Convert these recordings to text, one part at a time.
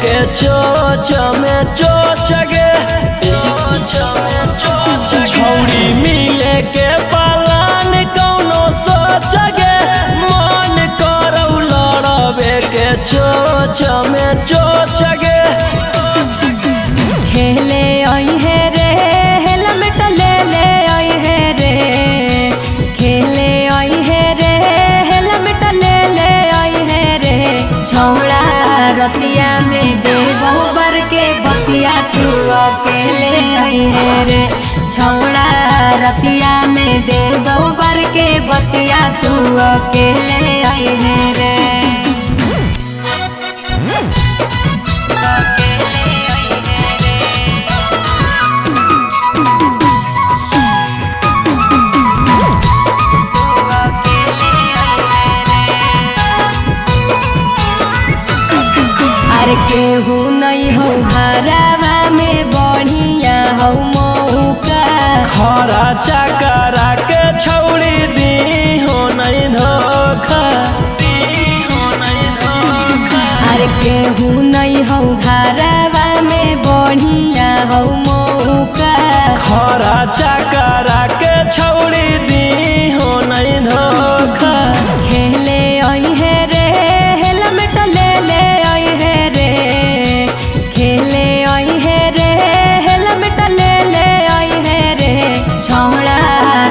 के चोच में चोच गे छौड़ी मिले के पालन कौनो सोच गे मन करौ लड़बे के चोच में चोच गे खेले आई है रे हेलमेट ले ले आई है रे खेले आई है रे हेलमेट ले ले आई है रे छौड़ा रतिया में देबो बर के बतिया तू अकेले आई है रे छौड़ा रतिया में देबो बर के बतिया तू अकेले आई है रे केहू नहीं हो हरावा में बढ़िया हो मौका खरा चकरा के छौड़ी दी हो नहीं धोखा अरे केहू नहीं हो हरावा में बढ़िया हो मौका खरा चकरा के छौड़ी दी हो नहीं धोखा खेले आई है रे हेलमेट ले ले आई है रे खेले आई है रे हेलमेट ले ले आई है रे छौड़ा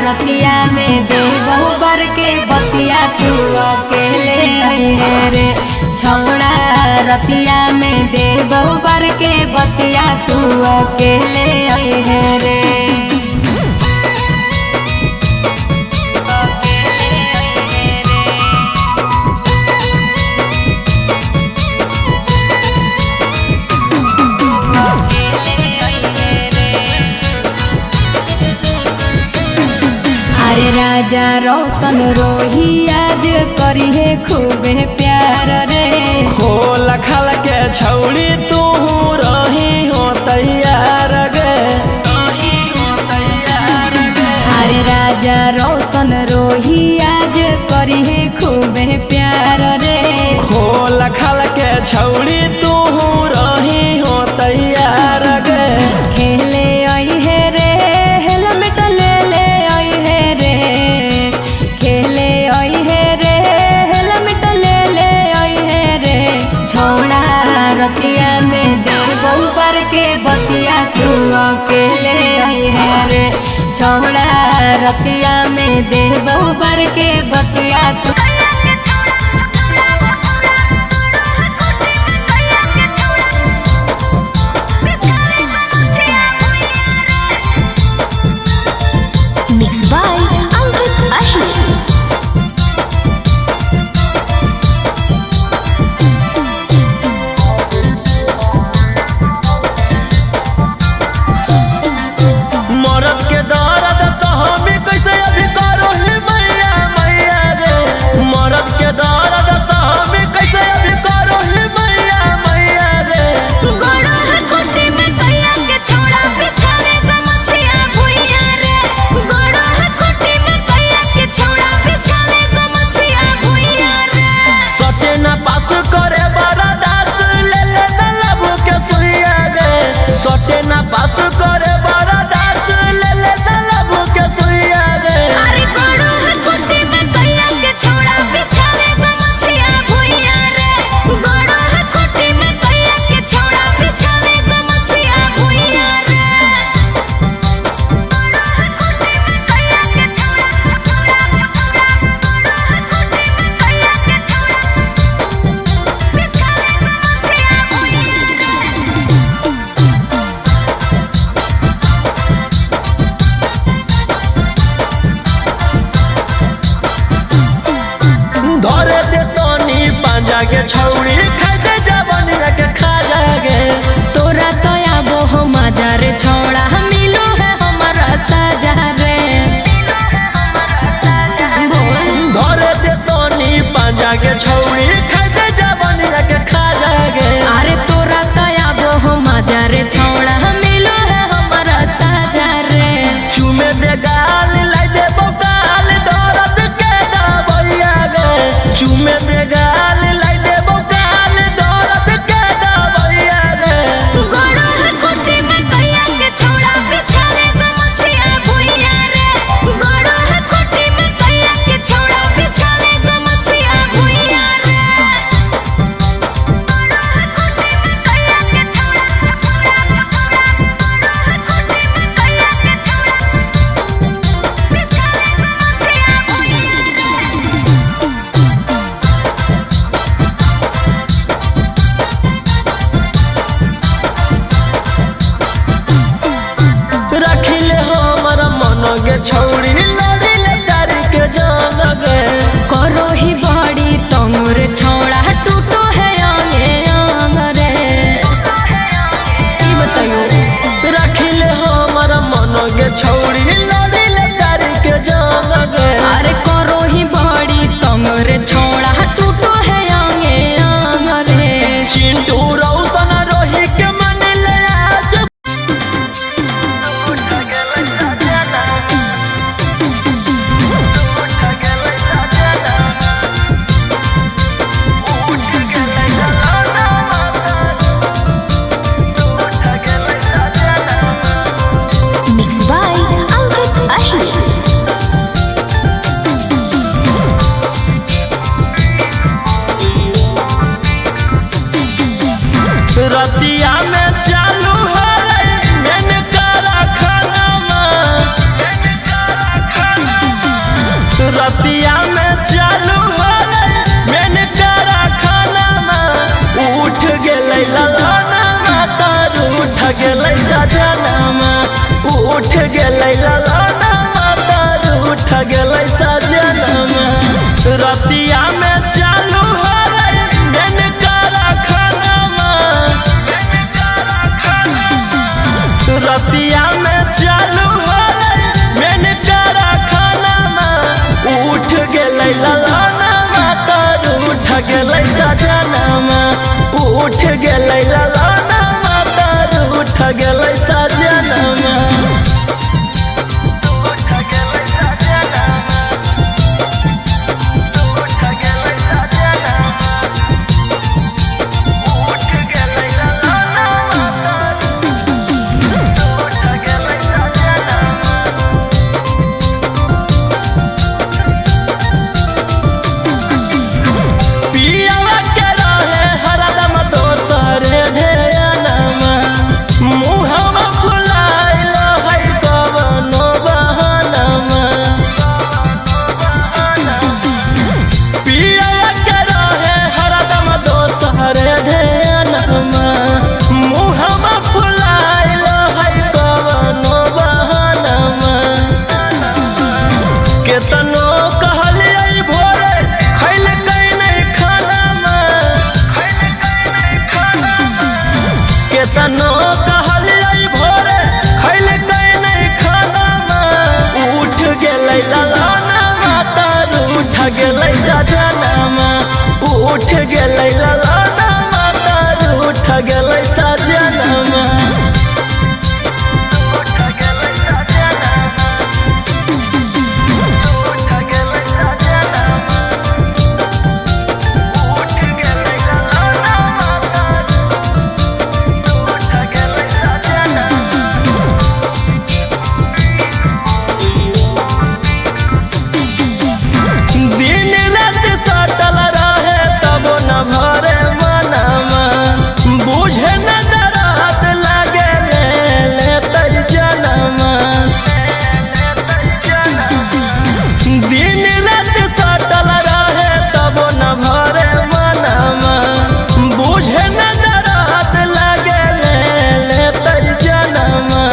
रतिया में देबो बर के बतिया तू अकेले आई है रे छौड़ा रतिया में देबो बर के बतिया तू अकेले आई है रे अरे राजा रोशन रोही आज करी है खूबे प्यार रे खोल खाल के छौड़ी तू रही हो तैयार गे अरे राजा रोशन रोही आज करी है खूबे प्यार रे खोल खाल के छौड़ी तू रही हो तैयार गे खेले आई है रे हेलमेट ले ले आई है रे खेले आई है रे हेलमेट ले ले आई है रे छौड़ा रतिया में देबो बर के बतिया तू अकेले आई है रे छौड़ा रतिया में देबो बर के बतिया तू छौड़ी लड़ी ले तारी के जान गे करो ही बड़ी तंगुर छौड़ा टूटो है आंगे आंग रे। ई बताइयो रखिले हमर मन गे छौड़ी लड़ी ले तारी के जान गे। अरे करो ही बड़ी तंगुर छौड़ा टूटो है आंगे आंग रे। चिंटू रौशन रोही के मन ले आज Mixed by Ankit Ahir। रतिया में चालू है मैंने करा खाना रतिया में चालू है मैंने करा खाना उठ गेलै ललाना तार उठ गेलै सजना उठ गेलै ललाना तार उठ गेलै सजना रतिया में चालू है मैंने करा खाना रतिया में चालू है मैंने करा खाना उठ गेलै ललाना तार उठ गेलै सजना उठ गेलै ललाना तार उठ गेलै सजना पियावा के रहे हरदम दोसर ध्यानमा मुहवा फुलाइल है कवनो बहानमा पियावा के रहे हरदम दोसर ध्यानमा मुहवा फुलाइल है कवनो बहानमा केतनो कहलियै भोरे खैल केतनो कहलियै भोरे खैल नहीं खाना उठ गेलै ललाना तार उठ गेलै सजना उठ गेलै ललाना तार उठ गेलै सजना दिन रात सटल रहे तब न भरे मनमा बुझे न दरात लगे लेतै जनमा दिन रात सटल रहे तब न भरे मनमा बुझे न दरात लगे लेतै जनमा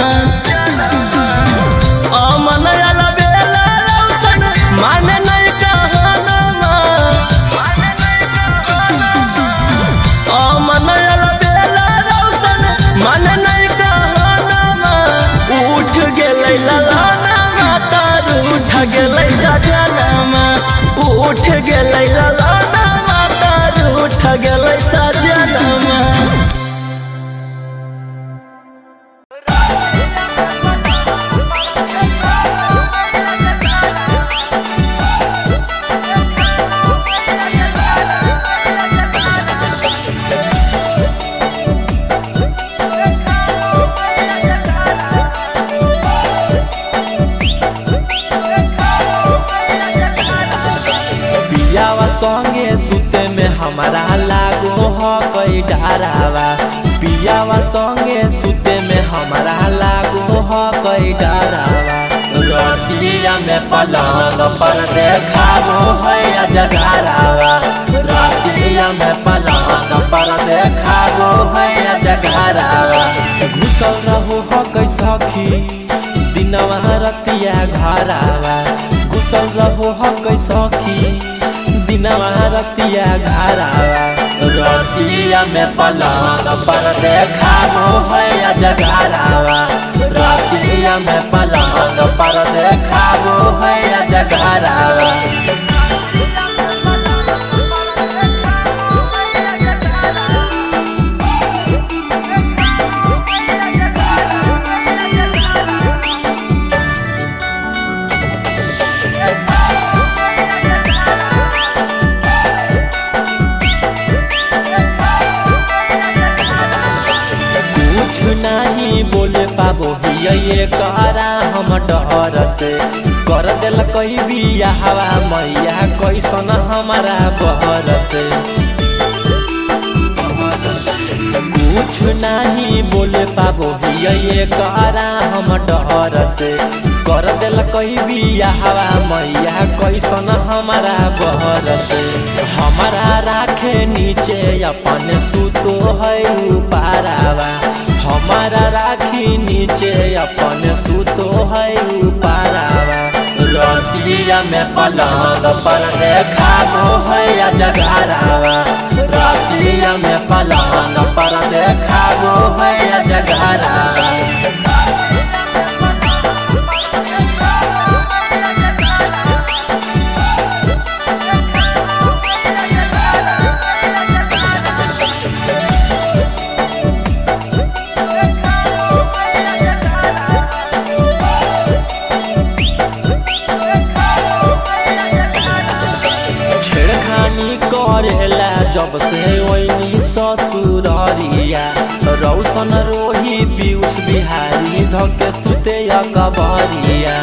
अमन अलबेला रौशन माने नहीं कहानमा अमन अलबेला रौशन माने नहीं कहानमा उठ गेलै ललाना तार उठ गेलै सजना उठ गेलै ललाना तार उठ गेलै सजना पियावा संगे सुते में हमारा लागो हो कई डरावा पियावा संगे सुते में हमारा लागो हो कई डरावा रतिया में पलंग पर देखावो है अजगरावा रतिया में पलंग पर देखावो है अजगरावा घुसल रहो हो कई सखी दिनवा रतिया घरावा घुसल रहो हक सखी दिनवा रतिया घरावा रतिया में पलंग पर देखाबो है जगरावा रतिया में पलंग पर देखाबो है जगरावा कुछ नहीं बोले पाबो ये करा हम डर से कर दिल कई बिया हवा मैया कैसन हमारा बहर से कुछ नहीं बोले पाबो ये करा हम डर से कर दिल कई बिया हवा मैया कैसन हमारा बहर से हमारा राखे नीचे अपन सुतो है उपारावा हमारा राखी नीचे अपन सुतो है उपारावा रतिया में पलंग पर देखाबो है जगरावा रतिया में पलंग पर देखाबो है जगरावा छेड़खानी करेला जब से ओइनी ससुररिया रौशन रोही पीयूष बिहारी धके सुते कबरिया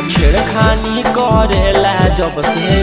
छेड़खानी करेला जब से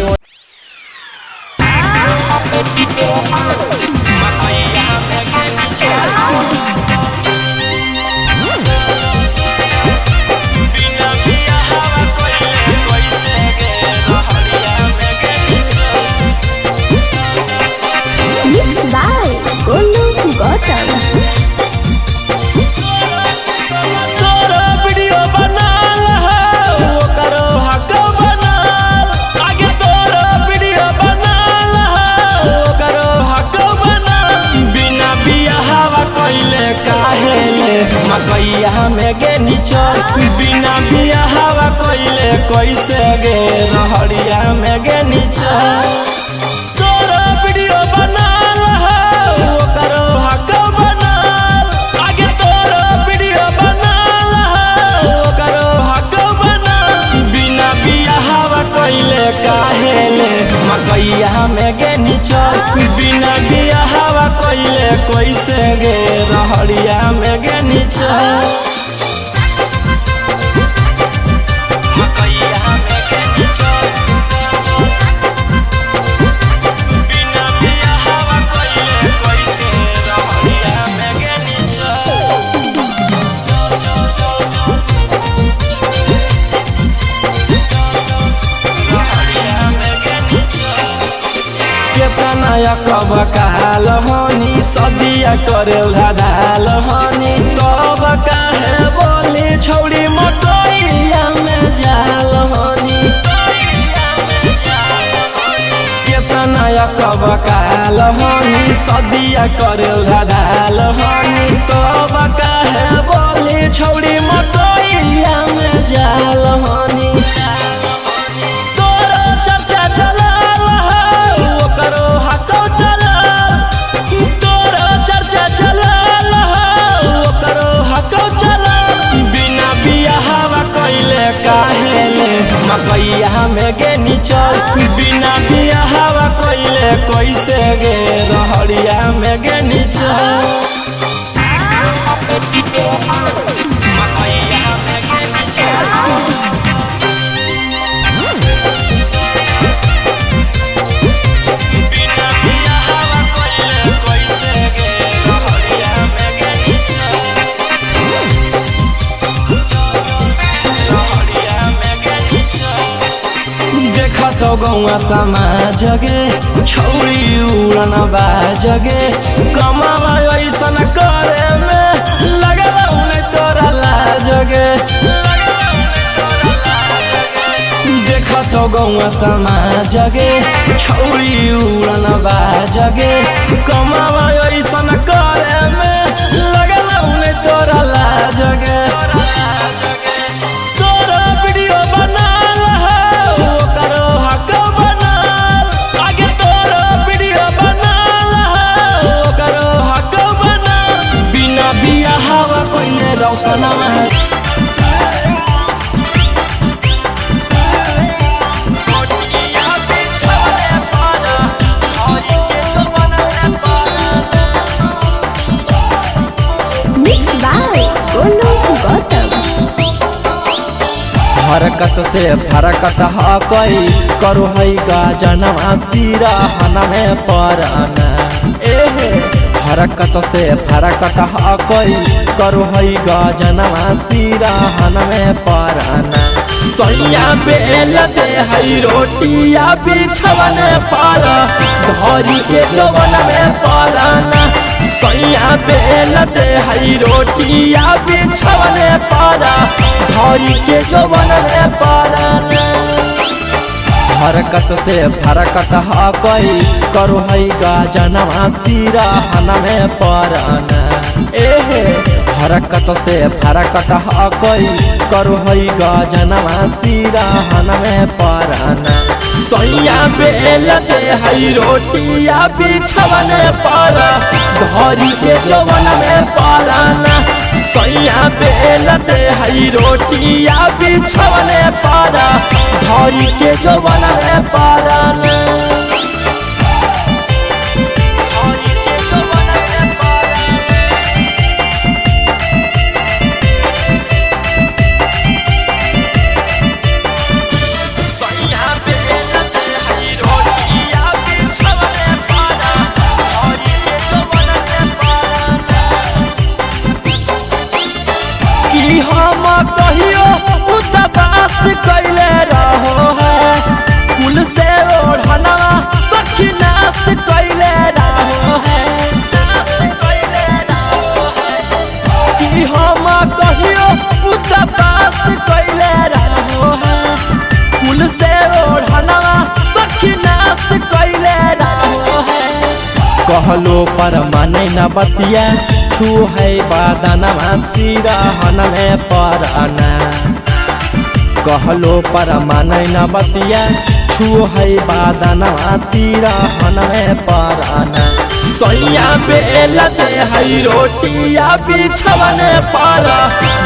मकैया में गे नीचल बिना बिया हवा कोइले कैसे गे रहड़िया में गे नीचल तोरा वीडियो बनाल हो करो हक बनाल आगे तोरा वीडियो बनाल हो करो हक बनाल बिना बिया हवा कोइले काहेले मकैया में गे नीचल बिना बिया हवा कोइले कैसे गे रहड़िया में गे नीचल मकैया में गे नीचल बिना बिया हवा कोइले कैसे रहड़िया में गे नीचल रहड़िया में गे नीचल केतना कब काल हनी सदिया करेल धाल हनी तब काहे बोली छौड़ी मकैया में जाल हनी केतना कब काल हनी सदिया करेल धाल हनी तब काहे बोली छौड़ी मकैया में जाल हनी मकैया में गे नीचल बिना बिया हवा कोइले कैसे गे रहड़िया में गे नीचल मकैया में गे नीचल बिना बिया हवा कोइले कैसे गे रहड़िया में गे नीचल रहड़िया में गे नीचल देखत गौआ समाज गे छौड़ी उड़न बाज गे कमावा ऐसन करे में लगल हमरो गौवा समाज गे छौरी उड़न बाजगे कमावा ऐसन करे में लगल उन्हें तोरा लाज गे तोरा वीडियो बनाल हो करो हक बनाल आगे तोरा वीडियो बनाल हो करो हक बनाल बिना बिया हवा कोई रौशन हरकत से फरकत हकई करो है का जनवा सिरा हनमे परना एहे हरकत से फरकत हकई करो है का जनवा सिरा हनमे परना सैया बेल दे है रोटिया बिछवन पर धरी के जवन में परना सैया बेल दे है रोटिया बिछवन पर धरी के जवन में परना हरकत से फरकत हकई करो है गा जनवा सिरा हनमे परना एहे हरकत से फरकत हकई करो है गा जनवा सिरा हनमे परना सैया बेल दे है रोटिया बिछवन पर धरी के जवन में परना सैया बेल दे है रोटिया बिछवन पर धरी के जवन में परना हम कहियो उदास कैले रहो है कुल से ओढ़ना सखी नाश कैले रहो है कि हम कहियो उदास कैले रहो है कुल से ओढ़ना सखी नाश कैले रहो है कहलो पर माने न बतिया छू है बादनवा सिरा हनमे परना कहलो पर माने न बतिया छू है बादनवा सिरा हनमे परना सैया बेल दे है रोटिया बिछवन पर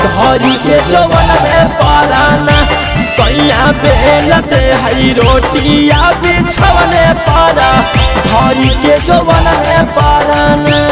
धरी के जवन में परना सैया बेल दे है रोटिया बिछवन पर धरी के जवन में परना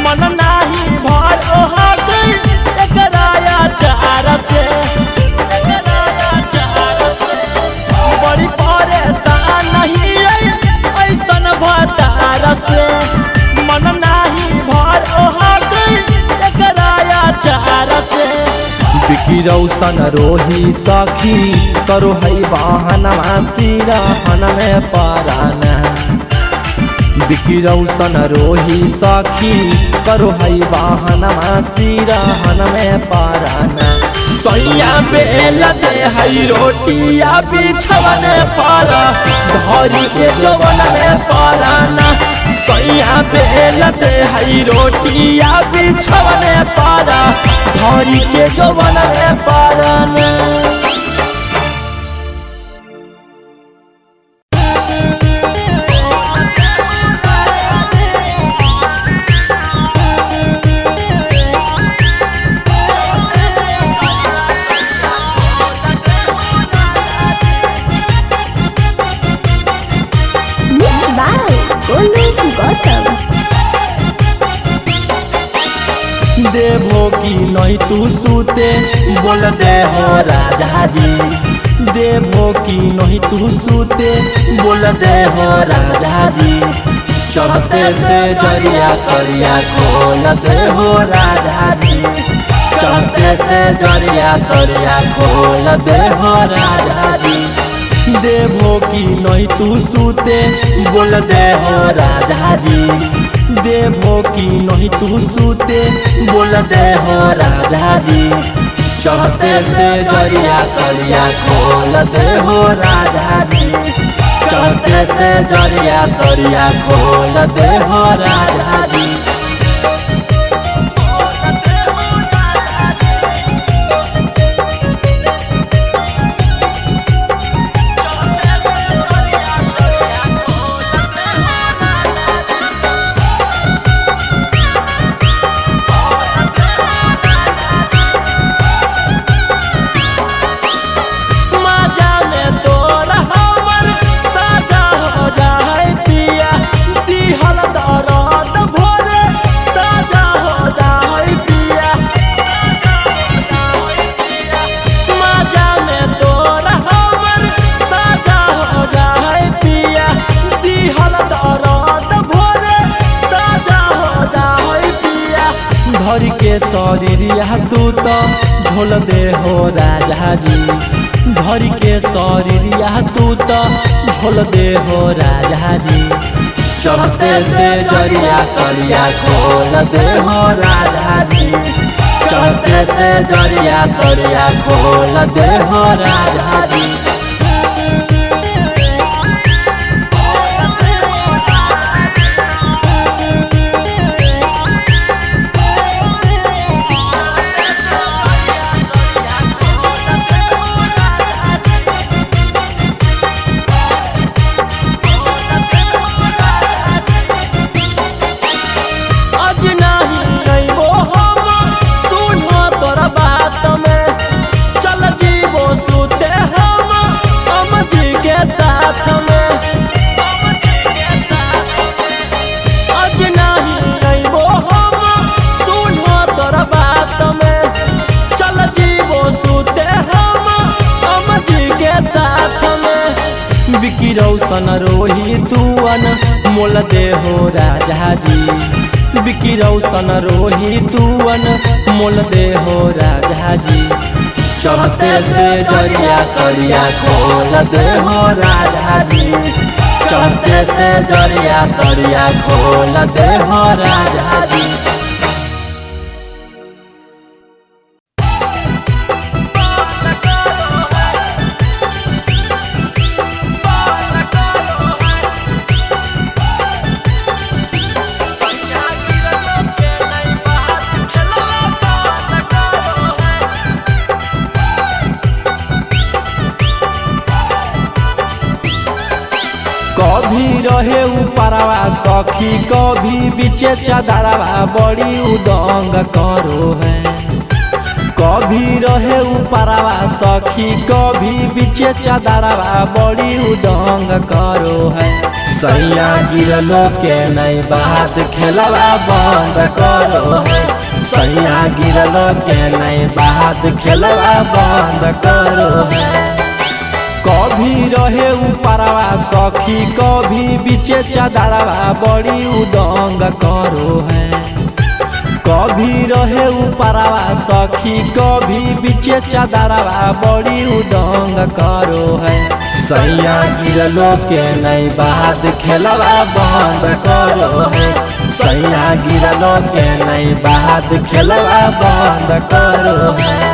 मन नाही भर ओहा गई एकराया चार से बड़ी परेशान नहीं ऐसन भतार से मन नाही भर ओहा गई एकराया चार से बिकी रौशन रोही सखी करो है वाहनवा सिरा हनमे परना बिकी रौशन रोही सखी करो है वाहनवा सिरा हनमे परना सैया बेल दे है रोटिया बिछवन पर धरी के जवन में परना सैया बेल दे है रोटिया बिछवन पर धरी के जवन में परना देवो की नहीं तू सूते बोल दे हो राजा जी देवो की नहीं तू सूते बोल दे हो राजा जी। चढ़ते से जरिया सरिया खोल दे हो राजा जी। चढ़ते से जरिया सरिया खोल दे हो राजा जी। देवो की नहीं तू सूते बोल दे हो राजा जी। देवो की नहीं तू सूते बोल दे हो राजा जी। चढ़ते से जरिया सरिया खोल दे हो राजा जी। चढ़ते से जरिया सरिया खोल दे हो राजा जी। धर के शरीरिया तू तो झोल दे हो राजा जी। धर के शरीरिया तू तो झोल दे हो राजा जी। चढ़ते से जरिया सरिया खोल दे हो राजा जी। चढ़ते से जरिया सरिया खोल दे हो राजा जी। विकी रोशन रोही तुअन मोल दे हो राजा जी। विकी रोशन रोही तुअन मोल दे हो राजा जी। चढ़ते से जरिया सरिया खोल दे हो राजा जी। चढ़ते से जरिया सरिया खोल दे हो राजा जी। कभी रहे ऊपरवा सखी कभी बीचे चदरवा बड़ी उदंग करो है। कभी रहे ऊपरवा सखी कभी बीचे चदरवा बड़ी उदंग करो है। सैया गिरलो के नई बात खेलवा बंद करो है। सैया गिरलो के नई बात खेलवा बंद करो है। कभी रहे ऊपरवा सखी कभी बीचे चदरवा बड़ी उदंग करो है। कभी रहे ऊपरवा सखी कभी बीचे चदरवा बड़ी उदंग करो है। सैया गिरलो के नई बात खेलवा बंद करो है। सैया गिरलो के नई बात खेलवा बंद करो है।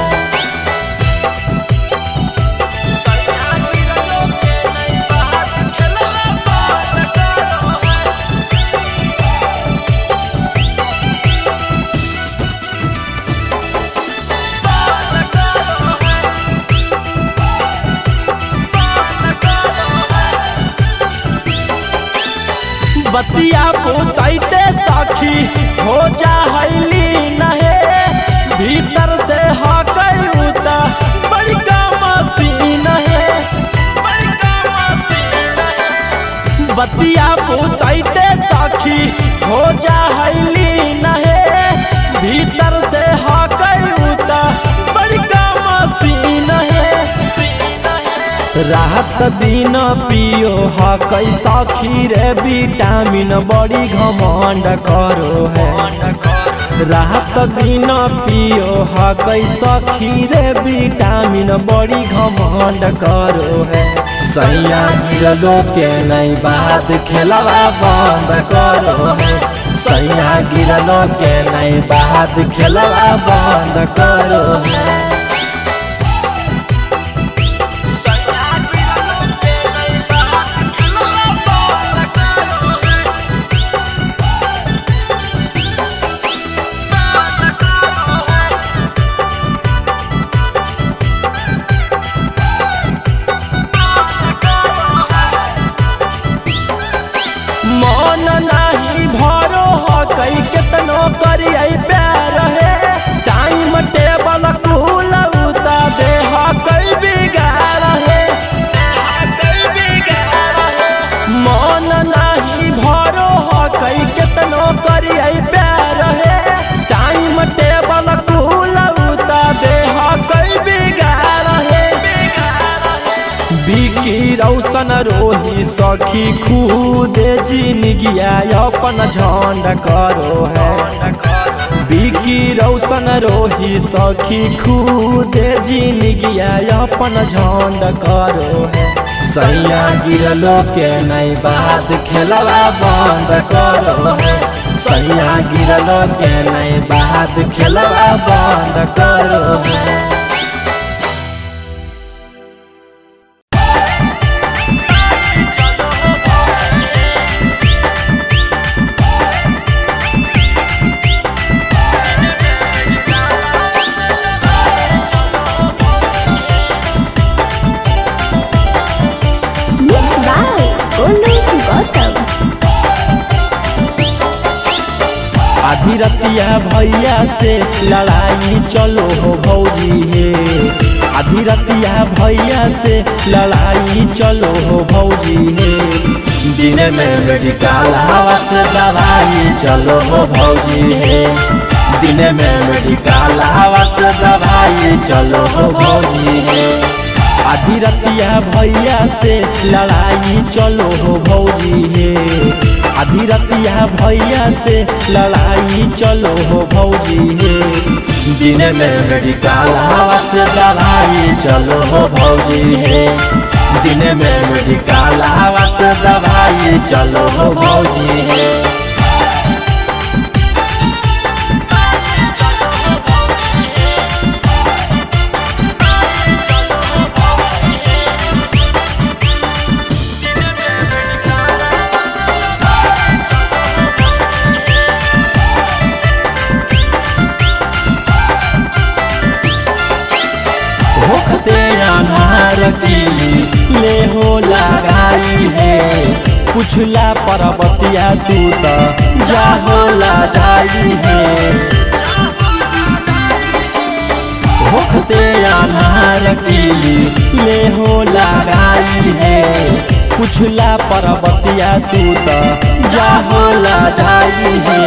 बतिया पुतैते सखी हो जा हैली नहे। भीतर से हकई उता बड़का मसीन है। बड़का मसीन है। बतिया पुतैते सखी हो जा हैली नहे। भीतर से हकई उता बड़का मसीन है। रात दिन पियो ह कैसा खीरे विटामिन बड़ी घमंड करो है। रात दिन पियो ह कैसा खीरे विटामिन बड़ी घमंड करो है। सैया गिरलो के नहीं बाद खेलवा बंद करो है। सैया गिरलो के नहीं बाद खेलवा बंद करो है। मन नहीं भरो हो कई केतनो करिए प्यार है। टाइम टेबल कुल उता देह कई बिगाड़ है। मन नहीं भरो हो कई केतनो करिए प्यार है। टाइम टेबल कुल उता देह कई बिगाड़ है। बिकी रौशन रोही सखी खुद जिनगिया अपन झंड करो है। बिकी रौशन रोही सखी खुद जिनगिया अपन झंड करो है। सैया गिरलो के नहीं बाद खेलवा बंद करो है। सैया गिरलो के नहीं बाद खेलवा बंद करो है। आधी रतिया भैया से लड़ाई चलो हो भौजी हे। आधी रतिया भैया से लड़ाई चलो हो भौजी हे। दिन में मेडिकल हवा से दवाई चलो हो भौजी हे। दिन में मेडिकल हवा से दवाई चलो हो भौजी हे। आधी रतिया भैया से लड़ाई चलो हो भौजी हे। आधी रतिया भैया से लड़ाई चलो हो भौजी हे। दिन में मेडिकल हवा से दवाई चलो हो भौजी हे। दिन में मेडिकल हवा से दवाई चलो हो भौजी हे। ले हो लगाई है। पुछला परबतिया तू तो जा होला जाई है। होखते अनार कीली ले हो लगाई है। पुछला परबतिया तू तो जा होला जाई है।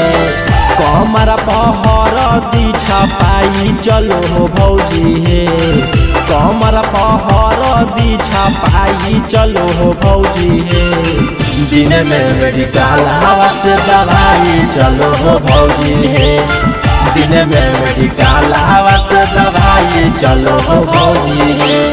कमर पहर दी छपाई चलो हो भौजी हे। कमर पहर दी छपाई चलो हो भौजी हे। दिन में मेडिकल हवा से दवाई चलो हो भौजी हे। दिन में मेडिकल हवा से दवाई चलो हो भौजी हे।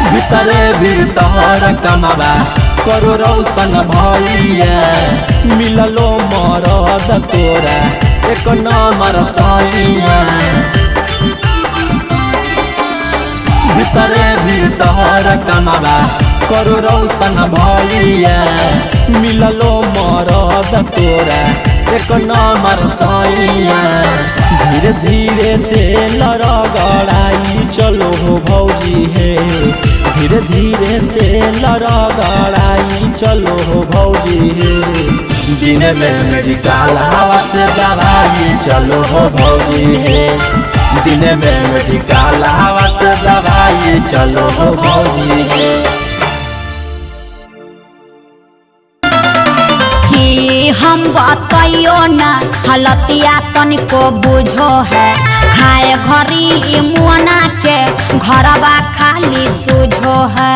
भीतरे भीतर कमाबा करो रौशन भैया। मिललो मरद तोरा एक नंबर सैया। भीतरे भीतर कमाबा करो रौशन भैया। मिललो मरद तोरा एक नंबर सैया। धीरे धीरे तेल रगड़ाई चलो हो भौजी हे। धीरे धीरे तेल रगड़ाई चलो हो भौजी हे। दिन में मेडिकल हवा से दवाई चलो हो भौजी है, दिन में मेडिकल हवा से दवाई चलो हो भौजी है। कि हम बताइयो ना हलतिया तनिको बुझो है, खाए घरी मुआना के घरवा खाली सूझो है,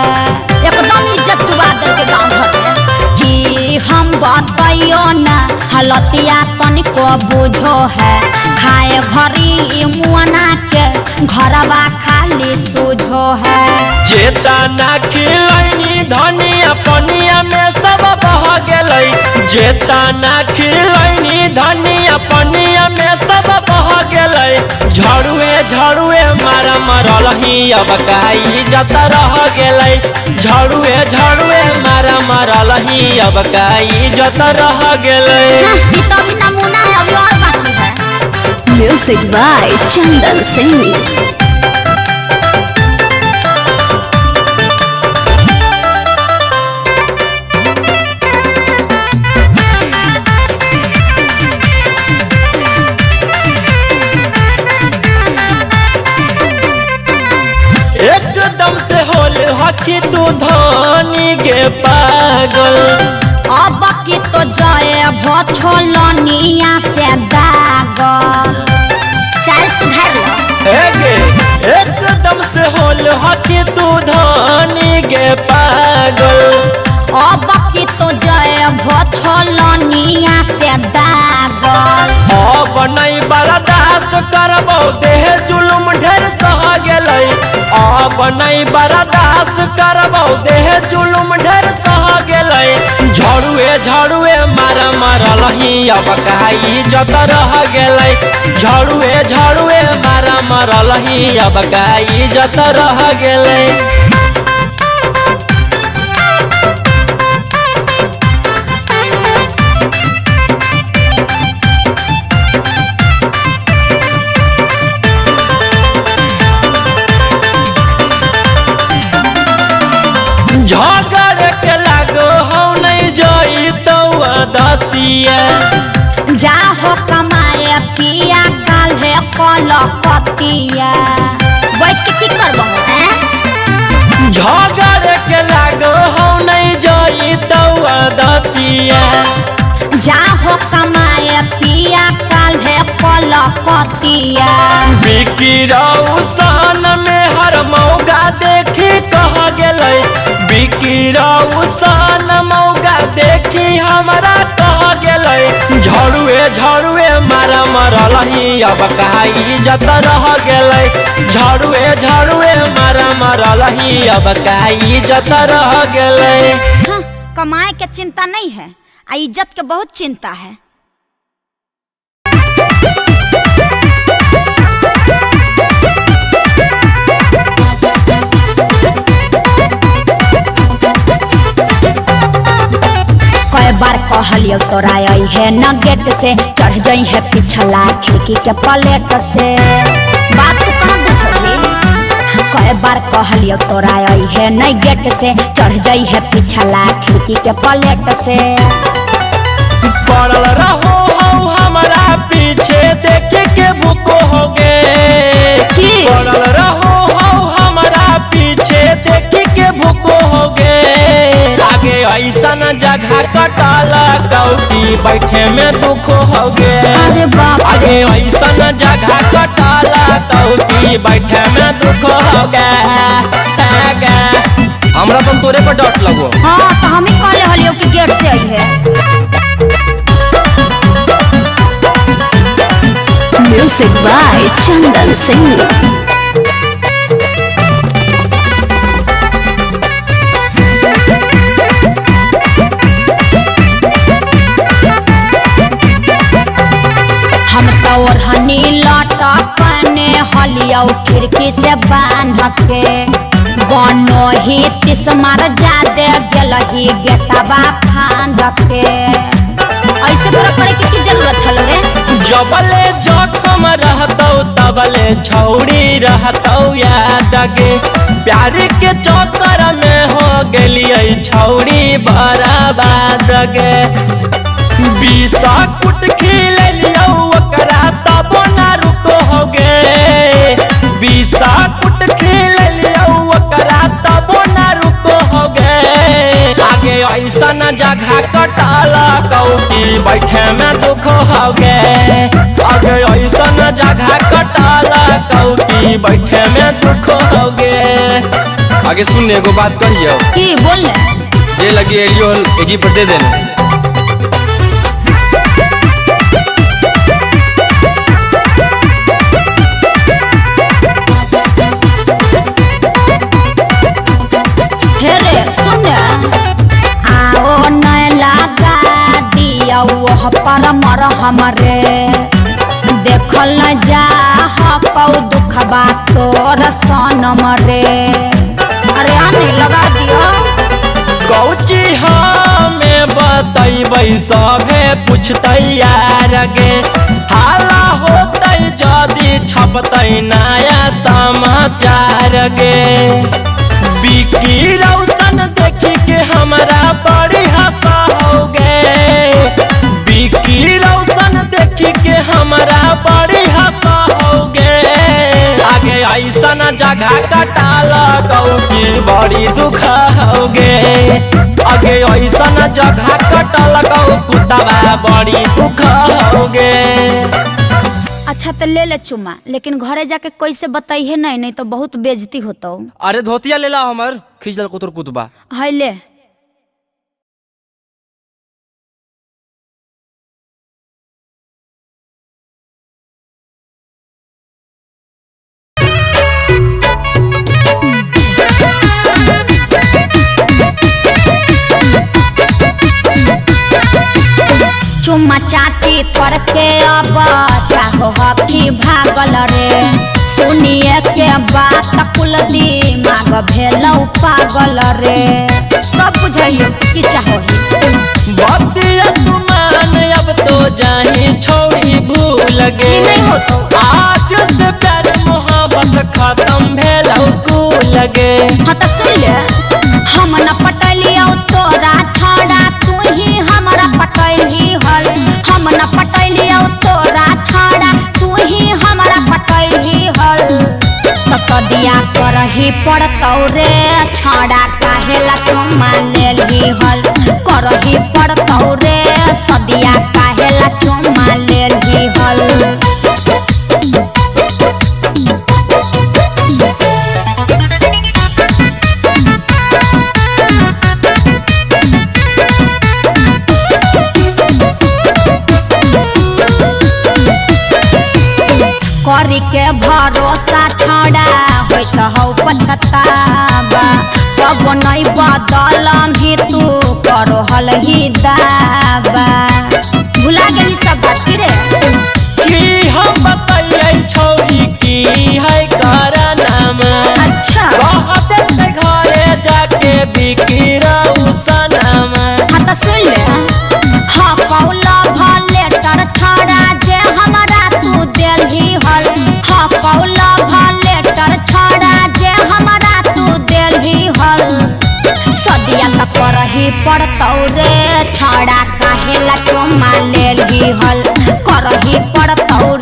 एकदम इज्जत डुबा दे के गाँव भर में। कि हम बताइयो ना हलतिया तनिको बुझो है, खाए घरी मुआना के घरवा खाली सूझो है। जेतना खिलैनी धनिया पनिया में सब बह गेलै, जेतना खिलैनी धनिया पनिया में सब बह गेलै। झड़ुए झड़ुए मारा मरल ही अब काई जत रह गेलै, झड़ुए झड़ुए मारा मरल ही अब काई जत रह गेलै। ये तो अभी नमूना है, अभी और बाकी है। Music by Chandan Singh. एकदम से होल हकी तू धनी गे पागल, अब की तो जय भोछलनिया से दागल, चल सुधर लो। एकदम से होल हकी तू धनी गे पागल, अब की तो जय भोछलनिया से दागल। अब नहीं बर्दाश्त करबो देह जुलुम ढेर सह गेलै, अब नहीं बर्दाश्त करबो देह जुलुम ढेर सह गेलै। झड़ुए झड़ुए मारा मरल ही अब काई जत रह गेलै, झड़ुए झड़ुए मारा मरल ही अब काई जत रह गेलै। झगड़ के लागो हो नहीं जोई तो दतिया, जा हो कमाए पिया काल है कलकतिया, बैठ के की करबो हैं? झगड़ के लागो हो नहीं जोई तो दतिया, जा हो कमाए पिया काल है कलकतिया। बिकी रौसन में हर मौका देखी कह गेलै, बिकी रौसन मौका देखी हमारा कह गेलै। झड़ुए झड़ुए मारा मरल ही अब काई जत रह गेलै, झड़ुए झड़ुए मारा मरल ही अब काई जत रह गेलै। हाँ, कमाए के चिंता नहीं है, इज्जत के बहुत चिंता है। कई बार कहलियो तोरा आई है न गेट से, चढ़ जाई है पिछला खिड़की के पलेट से, बात को कहाँ बुझली? कई बार कहलियो तोरा आई है न गेट से, चढ़ जाई है पिछला खिड़की के पलेट से। पड़ल रहो हमारा पीछे देखे के भूको हो गे, पड़ल रहो हमारा पीछे देखे के भूको हो गे। आगे ऐसा न जगह कटाला कौटी बैठे में दुख हो गे, आगे ऐसा न जगह कटाला कौटी बैठे में दुख हो गे। हमरा तो तोरे पर डट लगो। हाँ तो हम ही कहले हलियो कि गेट से आई है। Music by Chandan Singh. हम तो ओढ़नी लटकने हलियो खिड़की से बांध के, बनो ही तिस मार जादे गेलही गेटवा फांद के। ऐसे तोरा करे की जरूरत हलो रे? जबले जोखम रहतौ तबले छौड़ी रहतौ याद गे, प्यार के चक्कर में हो गेलियै छौड़ी बर्बाद गे। कुट खिले लियो ओकरा तबो ना रुको होगे बीसा कुट खिले लियो ओकरा तबो ना रुको होगे आगे ऐसा न जगह कटाला कौटी बैठे में दुख होगे आगे ऐसा न जगह कटाला कौटी बैठे में दुख होगे। आगे सुन एगो बात कहियो की बोल जे लगी एलियो एजी पर दे देना। पर मर हमरे देखल न जा हकौ दुखबा तोर सनम रे। अरे आने लगा दियो कौची हमें बतैबै सभे पूछतै यार गे हाला होतै जदी छपतै नया समाचार गे बिकी रौशन देखी के हमरा बड़ी हंसा होगे बिकी रौशन देखी के हमरा बड़ी हंसा होगे आगे ऐसा न जगह कटाला कौकी बड़ी दुख होगे आगे ऐसा न जगह कटाला कुतवा बड़ी दुख होगे। अच्छा तो ले ले चुमा लेकिन घरे जाके कैसे बताइए नहीं तो बहुत बेइज्जती होता। अरे धोतिया ले ला हमर खींच दल कुतर कुतबा है ले चुम्मा चाटी करके अब चाहो हकी भागल रे सुनिए के बात कुल दिमाग भेलौ पागल रे सब बुझाइयो कि चाहो बतिया तुमान अब तो जानी छोड़ी भूल गे नहीं हो तो आज से प्यार मोहब्बत खत्म भेलौ कुल गे। हाँ तो सुन ले हम न पटलियो तोरा छड़ा तू ही हमरा पटैली हल हम न पटलियो तोरा छड़ा तू ही हमरा पटैली हल तो सदिया करही पड़तौ रे छड़ा काहेला चुम्मा लेली हल करही पड़तौ रे सदिया काहेला चुम्मा लेली हल। करी के भरोसा छड़ा होई तो हौ पछतावा कब नहीं बदलम ही तू करो हल ही दावा भुला गेली सब बात रे की हम बताइए छोरी की है करनाम अच्छा कहते थे घरे जाके बिकी रौशनम। हाँ तो सुन ले हाँ कौला भले टर छड़ा जे हमरा तू देलही हल हाँ कौला भले टर छड़ा जे हमरा तू देलही हल सदिया तो करही पड़तौ रे छड़ा काहेला चुम्मा लेलही हल करही पड़तौ